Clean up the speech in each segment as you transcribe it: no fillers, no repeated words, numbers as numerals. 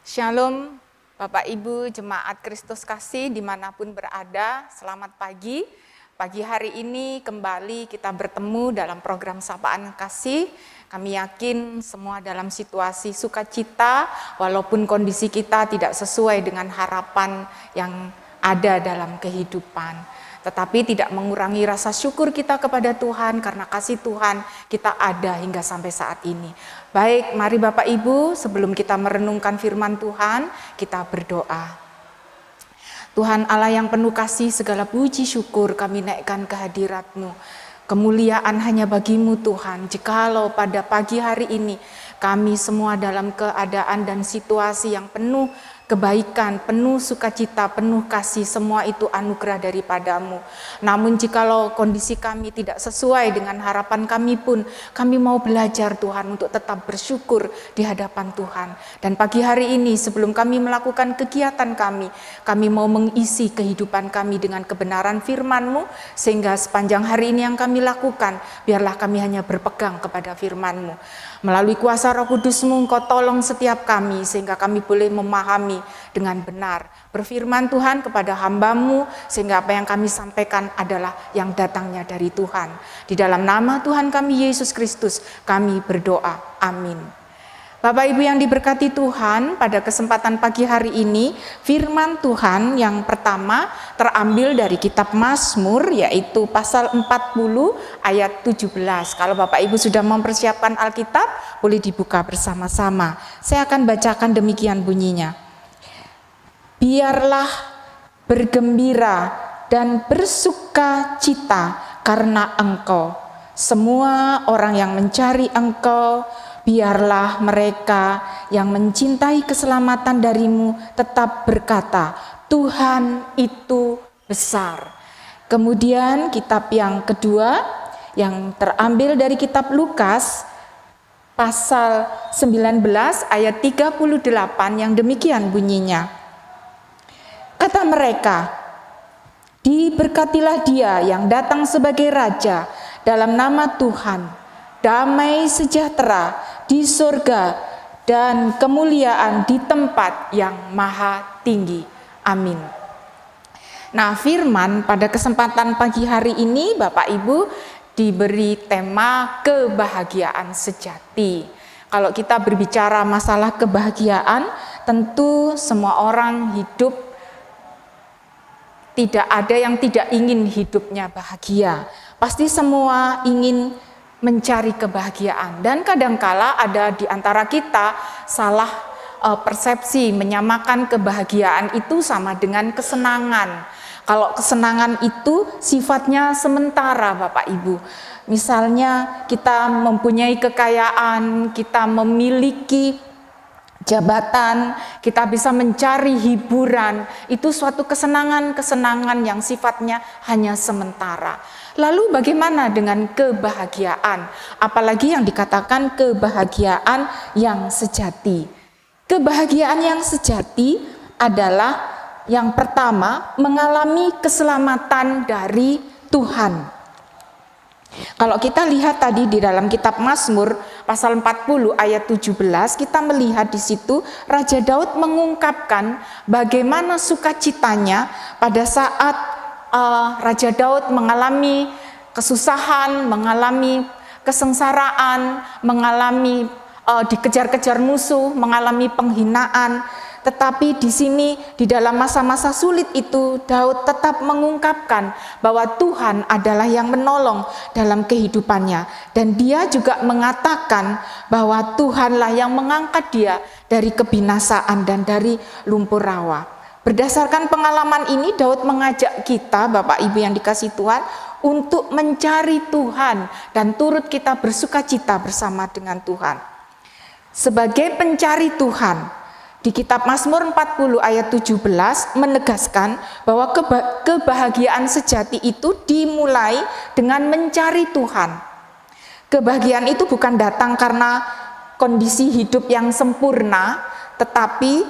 Shalom Bapak Ibu Jemaat Kristus Kasih dimanapun berada, selamat pagi. Pagi hari ini kembali kita bertemu dalam program Sapaan Kasih. Kami yakin semua dalam situasi sukacita, walaupun kondisi kita tidak sesuai dengan harapan yang ada dalam kehidupan. Tetapi tidak mengurangi rasa syukur kita kepada Tuhan karena kasih Tuhan kita ada hingga sampai saat ini. Baik, mari Bapak Ibu, sebelum kita merenungkan firman Tuhan, kita berdoa. Tuhan Allah yang penuh kasih, segala puji syukur kami naikkan ke hadirat-Mu. Kemuliaan hanya bagi-Mu Tuhan. Jikalau pada pagi hari ini kami semua dalam keadaan dan situasi yang penuh kebaikan, penuh sukacita, penuh kasih, semua itu anugerah daripada-Mu. Namun jikalau kondisi kami tidak sesuai dengan harapan kami pun, kami mau belajar Tuhan untuk tetap bersyukur di hadapan Tuhan. Dan pagi hari ini sebelum kami melakukan kegiatan kami mau mengisi kehidupan kami dengan kebenaran firman-Mu, sehingga sepanjang hari ini yang kami lakukan, biarlah kami hanya berpegang kepada firman-Mu. Melalui kuasa Roh Kudus-Mu, Engkau tolong setiap kami, sehingga kami boleh memahami dengan benar. Berfirman Tuhan kepada hamba-Mu, sehingga apa yang kami sampaikan adalah yang datangnya dari Tuhan. Di dalam nama Tuhan kami Yesus Kristus, kami berdoa. Amin. Bapak Ibu yang diberkati Tuhan, pada kesempatan pagi hari ini, firman Tuhan yang pertama terambil dari kitab Mazmur, yaitu pasal 40 ayat 17. Kalau Bapak Ibu sudah mempersiapkan Alkitab, boleh dibuka bersama-sama. Saya akan bacakan demikian bunyinya. Biarlah bergembira dan bersuka cita karena Engkau. Semua orang yang mencari Engkau, biarlah mereka yang mencintai keselamatan dari-Mu tetap berkata, Tuhan itu besar. Kemudian kitab yang kedua yang terambil dari kitab Lukas pasal 19 ayat 38 yang demikian bunyinya. Kata mereka, diberkatilah dia yang datang sebagai raja dalam nama Tuhan, damai sejahtera di surga dan kemuliaan di tempat yang maha tinggi. Amin. Nah, firman pada kesempatan pagi hari ini Bapak Ibu diberi tema kebahagiaan sejati. Kalau kita berbicara masalah kebahagiaan, tentu semua orang hidup, tidak ada yang tidak ingin hidupnya bahagia. Pasti semua ingin mencari kebahagiaan. Dan kadangkala ada di antara kita salah persepsi menyamakan kebahagiaan itu sama dengan kesenangan. Kalau kesenangan itu sifatnya sementara Bapak Ibu. Misalnya kita mempunyai kekayaan, kita memiliki jabatan, kita bisa mencari hiburan, itu suatu kesenangan yang sifatnya hanya sementara. Lalu bagaimana dengan kebahagiaan? Apalagi yang dikatakan kebahagiaan yang sejati. Kebahagiaan yang sejati adalah yang pertama, mengalami keselamatan dari Tuhan. Kalau kita lihat tadi di dalam kitab Mazmur pasal 40 ayat 17, kita melihat di situ Raja Daud mengungkapkan bagaimana sukacitanya pada saat Raja Daud mengalami kesusahan, mengalami kesengsaraan, mengalami dikejar-kejar musuh, mengalami penghinaan. Tetapi di sini di dalam masa-masa sulit itu Daud tetap mengungkapkan bahwa Tuhan adalah yang menolong dalam kehidupannya, dan dia juga mengatakan bahwa Tuhanlah yang mengangkat dia dari kebinasaan dan dari lumpur rawa. Berdasarkan pengalaman ini Daud mengajak kita Bapak Ibu yang dikasihi Tuhan untuk mencari Tuhan dan turut kita bersukacita bersama dengan Tuhan. Sebagai pencari Tuhan, di kitab Mazmur 40 ayat 17 menegaskan bahwa kebahagiaan sejati itu dimulai dengan mencari Tuhan. Kebahagiaan itu bukan datang karena kondisi hidup yang sempurna, tetapi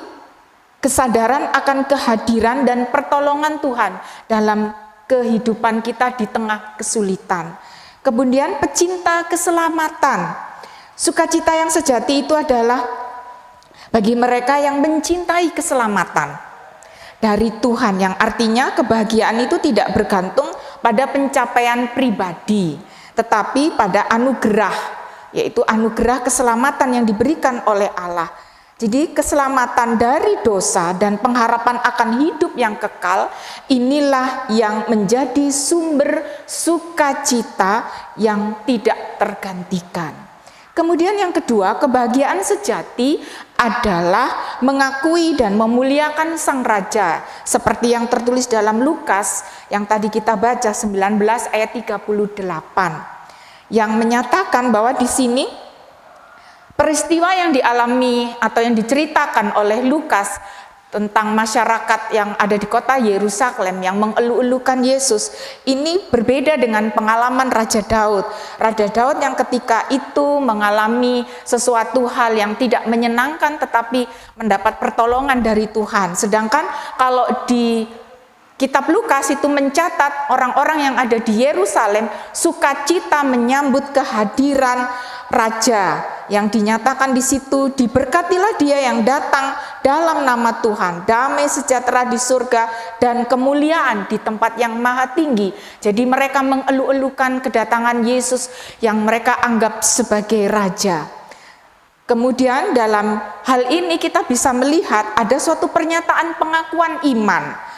kesadaran akan kehadiran dan pertolongan Tuhan dalam kehidupan kita di tengah kesulitan. Kemudian pecinta keselamatan. Sukacita yang sejati itu adalah Bagi mereka yang mencintai keselamatan dari Tuhan, yang artinya kebahagiaan itu tidak bergantung pada pencapaian pribadi, tetapi pada anugerah, yaitu anugerah keselamatan yang diberikan oleh Allah. Jadi keselamatan dari dosa dan pengharapan akan hidup yang kekal, inilah yang menjadi sumber sukacita yang tidak tergantikan. Kemudian yang kedua, kebahagiaan sejati adalah mengakui dan memuliakan Sang Raja, seperti yang tertulis dalam Lukas yang tadi kita baca 19 ayat 38, yang menyatakan bahwa di sini peristiwa yang dialami atau yang diceritakan oleh Lukas tentang masyarakat yang ada di kota Yerusalem yang mengeluh-elukan Yesus ini berbeda dengan pengalaman Raja Daud. Raja Daud yang ketika itu mengalami sesuatu hal yang tidak menyenangkan tetapi mendapat pertolongan dari Tuhan. Sedangkan kalau di Kitab Lukas itu mencatat orang-orang yang ada di Yerusalem sukacita menyambut kehadiran Raja, yang dinyatakan di situ, diberkatilah dia yang datang dalam nama Tuhan, damai sejahtera di surga dan kemuliaan di tempat yang maha tinggi. Jadi mereka mengeluh-elukan kedatangan Yesus yang mereka anggap sebagai Raja. Kemudian dalam hal ini kita bisa melihat ada suatu pernyataan pengakuan iman.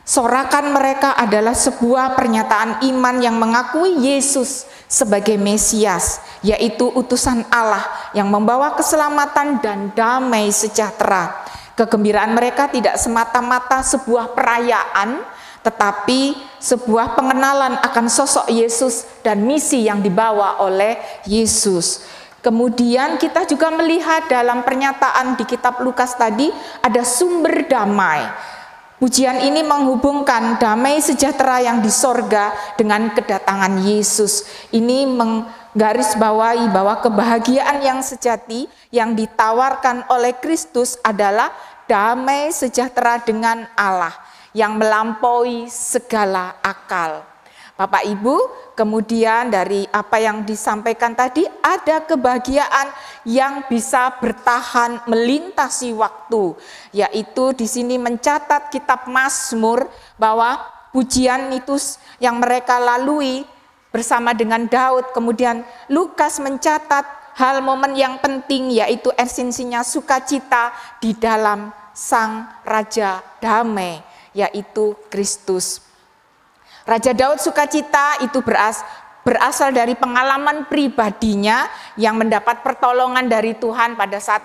Sorakan mereka adalah sebuah pernyataan iman yang mengakui Yesus sebagai Mesias, yaitu utusan Allah yang membawa keselamatan dan damai sejahtera. Kegembiraan mereka tidak semata-mata sebuah perayaan, tetapi sebuah pengenalan akan sosok Yesus dan misi yang dibawa oleh Yesus. Kemudian kita juga melihat dalam pernyataan di kitab Lukas tadi ada sumber damai. Pujian ini menghubungkan damai sejahtera yang di sorga dengan kedatangan Yesus. Ini menggarisbawahi bahwa kebahagiaan yang sejati yang ditawarkan oleh Kristus adalah damai sejahtera dengan Allah yang melampaui segala akal. Bapak Ibu, kemudian dari apa yang disampaikan tadi ada kebahagiaan yang bisa bertahan melintasi waktu, yaitu di sini mencatat kitab Mazmur bahwa pujian itu yang mereka lalui bersama dengan Daud. Kemudian Lukas mencatat hal momen yang penting, yaitu esensinya sukacita di dalam Sang Raja Damai, yaitu Kristus. Raja Daud sukacita itu berasal dari pengalaman pribadinya yang mendapat pertolongan dari Tuhan pada saat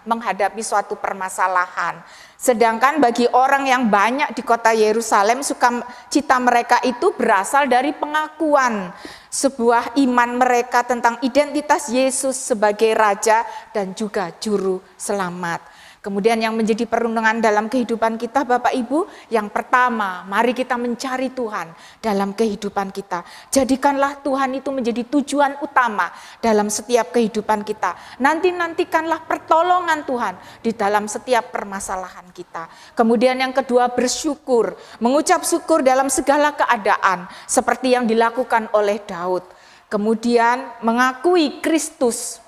menghadapi suatu permasalahan. Sedangkan bagi orang yang banyak di kota Yerusalem, sukacita mereka itu berasal dari pengakuan sebuah iman mereka tentang identitas Yesus sebagai Raja dan juga Juru Selamat. Kemudian yang menjadi perundungan dalam kehidupan kita Bapak Ibu, yang pertama, mari kita mencari Tuhan dalam kehidupan kita. Jadikanlah Tuhan itu menjadi tujuan utama dalam setiap kehidupan kita. Nantikanlah pertolongan Tuhan di dalam setiap permasalahan kita. Kemudian yang kedua, bersyukur, mengucap syukur dalam segala keadaan seperti yang dilakukan oleh Daud. Kemudian mengakui Kristus.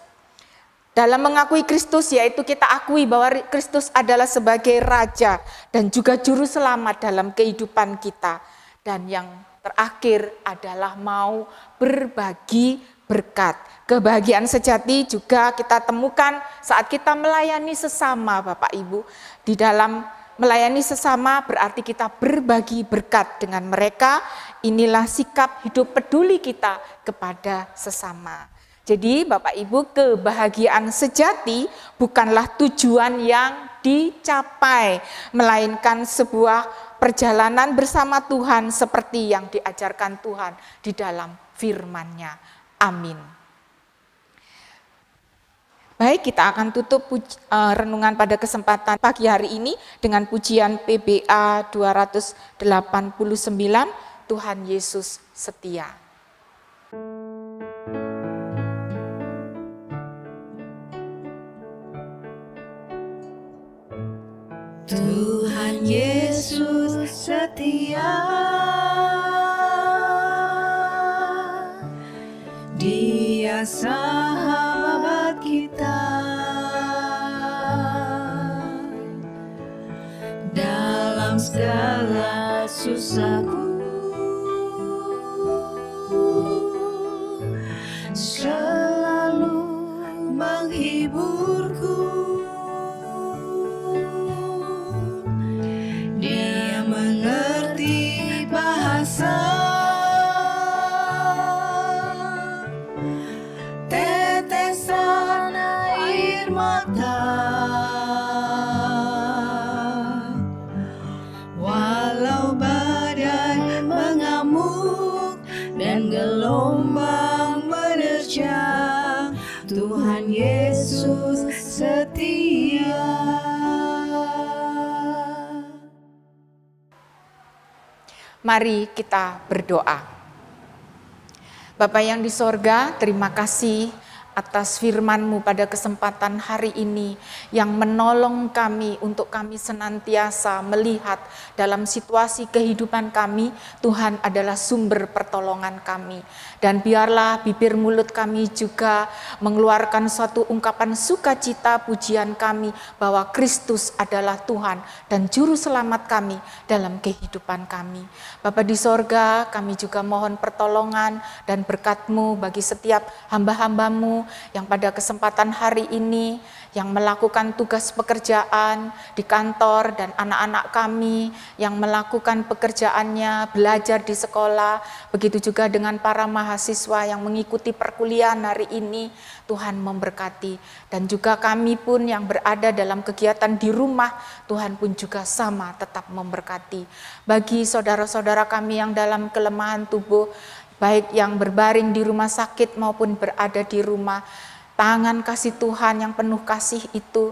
Dalam mengakui Kristus, yaitu kita akui bahwa Kristus adalah sebagai Raja dan juga Juru Selamat dalam kehidupan kita. Dan yang terakhir adalah mau berbagi berkat. Kebahagiaan sejati juga kita temukan saat kita melayani sesama Bapak Ibu. Di dalam melayani sesama berarti kita berbagi berkat dengan mereka. Inilah sikap hidup peduli kita kepada sesama. Jadi Bapak Ibu, kebahagiaan sejati bukanlah tujuan yang dicapai, melainkan sebuah perjalanan bersama Tuhan seperti yang diajarkan Tuhan di dalam firman-Nya. Amin. Baik, kita akan tutup renungan pada kesempatan pagi hari ini dengan pujian PBA 289, Tuhan Yesus setia. Tuhan Yesus setia, Dia sahabat kita, segala susahku, selalu menghiburku. Dia mengerti bahasa tetesan air mata, walau badai mengamuk dan gelombang menerjang, Tuhan Yesus setia. Mari kita berdoa. Bapa yang di sorga, terima kasih atas firman-Mu pada kesempatan hari ini yang menolong kami untuk kami senantiasa melihat dalam situasi kehidupan kami, Tuhan adalah sumber pertolongan kami. Dan biarlah bibir mulut kami juga mengeluarkan suatu ungkapan sukacita pujian kami bahwa Kristus adalah Tuhan dan Juru Selamat kami dalam kehidupan kami. Bapa di sorga, kami juga mohon pertolongan dan berkat-Mu bagi setiap hamba-hamba-Mu yang pada kesempatan hari ini yang melakukan tugas pekerjaan di kantor dan anak-anak kami yang melakukan pekerjaannya, belajar di sekolah, begitu juga dengan para mahasiswa yang mengikuti perkuliahan hari ini, Tuhan memberkati. Dan juga kami pun yang berada dalam kegiatan di rumah, Tuhan pun juga sama tetap memberkati. Bagi saudara-saudara kami yang dalam kelemahan tubuh, baik yang berbaring di rumah sakit maupun berada di rumah, tangan kasih Tuhan yang penuh kasih itu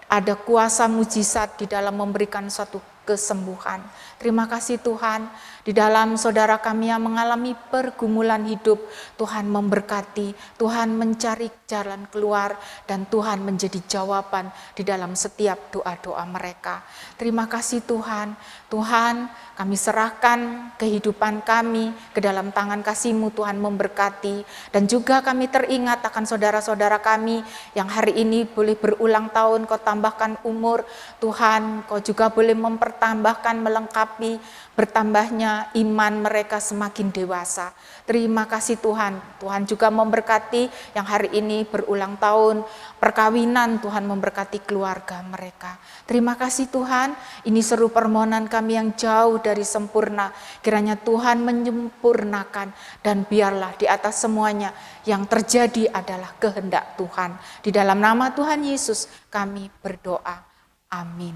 ada kuasa mujizat di dalam memberikan suatu kesembuhan. Terima kasih Tuhan, di dalam saudara kami yang mengalami pergumulan hidup, Tuhan memberkati, Tuhan mencari jalan keluar, dan Tuhan menjadi jawaban di dalam setiap doa-doa mereka. Terima kasih Tuhan. Tuhan, kami serahkan kehidupan kami ke dalam tangan kasih-Mu, Tuhan memberkati. Dan juga kami teringat akan saudara-saudara kami yang hari ini boleh berulang tahun, Kau tambahkan umur. Tuhan, Kau juga boleh mempertambahkan, melengkapi, bertambahnya iman mereka semakin dewasa. Terima kasih Tuhan. Tuhan juga memberkati yang hari ini berulang tahun perkawinan, Tuhan memberkati keluarga mereka. Terima kasih Tuhan, ini seru permohonan kami yang jauh dari sempurna. Kiranya Tuhan menyempurnakan, dan biarlah di atas semuanya yang terjadi adalah kehendak Tuhan. Di dalam nama Tuhan Yesus kami berdoa. Amin.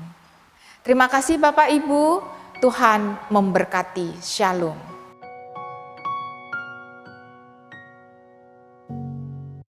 Terima kasih Bapak Ibu, Tuhan memberkati. Shalom.